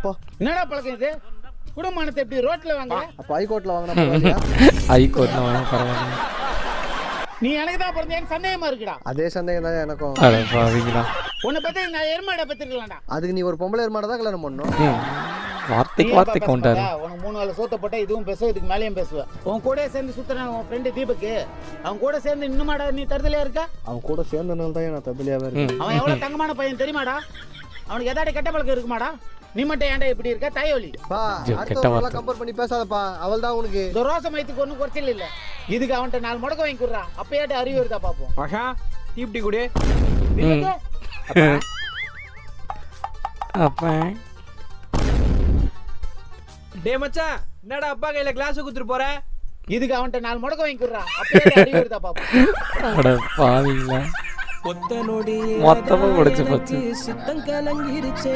அப்பா என்னடா பழக்கம் இது? குடும்பமானத்தை எப்படி ரோட்ல வாங்க? அப்ப ஹைகோர்ட்ல வாங்கினா பரவாயில்லையா? ஹைகோர்ட்ல வாங்க பரவாயில்ல. நீ எனக்கு தான் பிறந்தேன்னு சந்தேகமா இருக்குடா. அதே சந்தேகம் தான் எனக்கும். அட பாவிங்களா. உன்னை பத்தி நான் எருமாடை பத்திருக்கலாம்டா. அதுக்கு நீ ஒரு பொம்பளை எருமாடை தான் கல்யாணம் பண்ணணும். வார்த்தைக்கு வார்த்தை கவுண்டர். உனக்கு 3 நாள் சோத்த போட்டா இதுவும் பேசுவ, இதுக்கு மேலேயும் பேசுவேன். உன் கூட சேர்ந்து சுத்துறான் உன் ஃப்ரெண்டு தீபக்கு. அவன் கூட சேர்ந்து இன்னுமாடா நீ தருதலையா இருக்க? அவன் கூட சேர்ந்தனால தான் நான் தப்பிலியாவே இருக்கேன். அவன் எவ்வளவு தங்கமான பையன் தெரியுமாடா? அவனுக்கு எதாடி கெட்ட பழக்கம் இருக்குமாடா? நீ மட்டும் ஏன்டா இப்படி இருக்க? தாயோலி பா அடுத்தவங்கள கம்பேர் பண்ணி பேசாதப்பா. அவள் தான் உனக்கு இந்த ரோசமயத்துக்கு ஒன்றும் குறைச்சல் இல்லை. இதுக்கு அவன்கிட்ட 4 முடக்க வாங்கி கொடுறான். அப்பயாட்டு அறிவு இருந்தா பார்ப்போம். ஆஷா தீப்டி குடி. அப்பா டே மச்சான், என்னடா அப்பா கையில கிளாஸ் குத்துட்டு போற? இதுக்கு அவன்கிட்ட 4 முடக்க வாங்கி கொடுறான். அப்பயாட்டு அறிவு இருந்தா பார்ப்போம். அட பாவிங்களா. மொத்தமா குடிச்சு போச்சு. சித்தம் கலங்கிருச்சே.